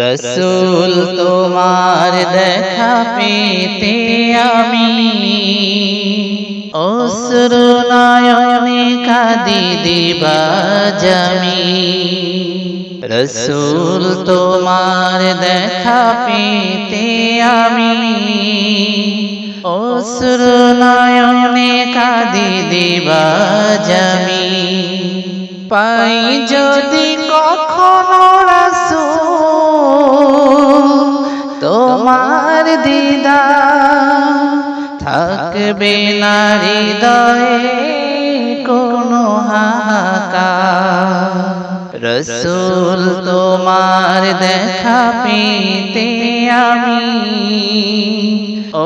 রসূল তোমার দেখা পেতে আমি অশ্রু নয়নে কাঁদি দিবাজামি। রসূল তোমার দেখা পেতে আমি অশ্রু নয়নে কাঁদি দিবাজামি। পাই যদি কখনো রাসূল তোমার দিদার, থাকবে না হৃদয়ে কোনো হাহাকার। রসূল তোমার দেখা পেতে আমি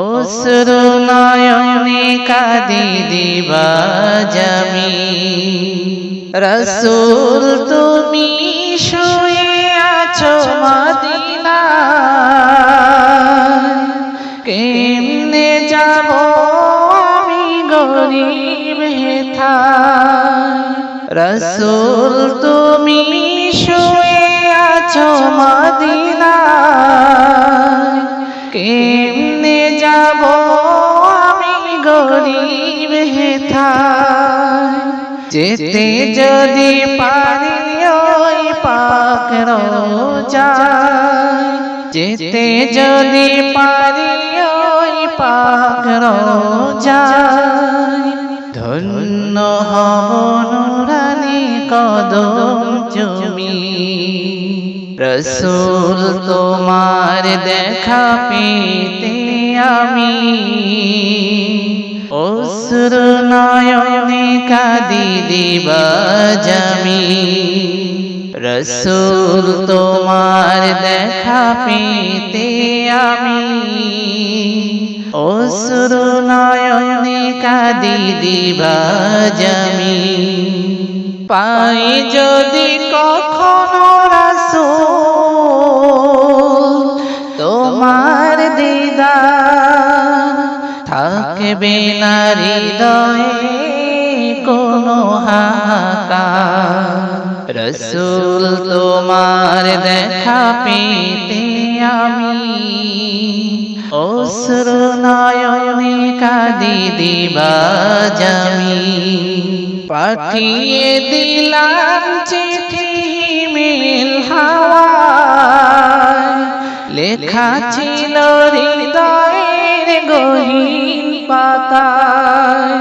অশ্রু নয়নে কাঁদি দিবাজামি। রসূল তুমি শুয়ে আছো মদিনায়, কেমনে যাব আমি গরিব হেথায়। রসূল তুমি শুয়ে আছো মদিনায়, কেমনে যাব আমি গরিব হেথায়। যেতে যদি পারি ওই পাক রোজায়, যেতে যদি পারি ওই পাক রোজায়, ধন্য হব নুরানি কদম চুমি। রসূল তোমার দেখা পেতে আমি অশ্রু নয়নে কাঁদি দিবাজামি। রসূল তোমার দেখা পেতে আমি অশ্রু নয়নে কাঁদি দিবাজামি। পাই যদি কখনো রাসূল তোমার দিদার, থাকবে না হৃদয়ে কোনো হাহাকার। রসূল তোমার দেখা পেতে আমি অশ্রু নয়নে কাঁদি দিবাজামি। পাঠিয়ে দিলাম চিঠি হিমেল হাওয়ায়, লেখা ছিল হৃদয়ের গহীন পাতায়।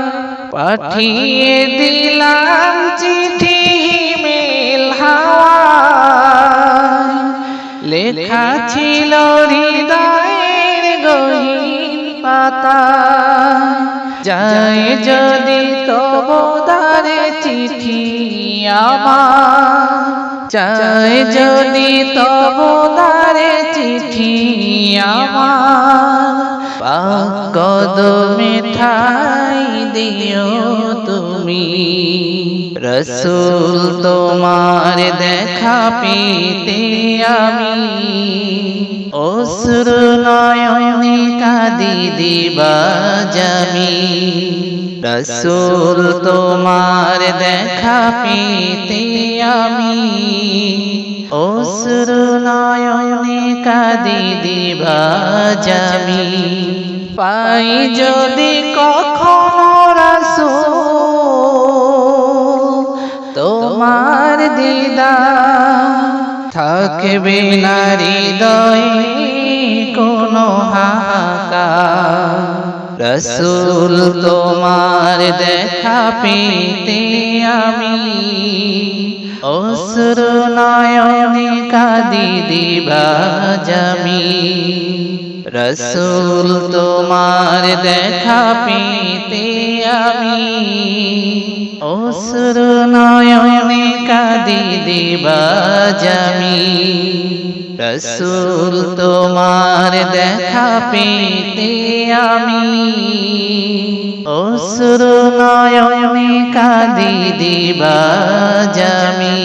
পাঠিয়ে দিলাম চিঠি হিমেল হাওয়ায়, লেখা ছিল হৃদয়ের গহীন পাতায়। যায় যদি তব দ্বারে চিঠি আমার, যায় যদি তব দ্বারে চিঠি আমার, পাক কদমে ঠাই দিও তুমি। রসূল তোমার দেখা পেতে আমি অশ্রু নয়নে কাঁদি দিবাজামি। রসূল তোমার দেখা পেতে আমি অশ্রু নয়নে কাঁদি দিবাজামি। পাই যদি কখনো রাসূল তোমার দিদার, থাকবে না হৃদয়ে কোনো হাহাকার। রসূল তোমার দেখা পেতে আমি অশ্রু নয়নে কাঁদি দিবাজামি। রসূল তোমার দেখা পেতে আমি অশ্রু নয়নে কাঁদি দিবাজামি। রসূল তোমার দেখা পেতে আমি অশ্রু নয়নে কাঁদি দিবাজামি।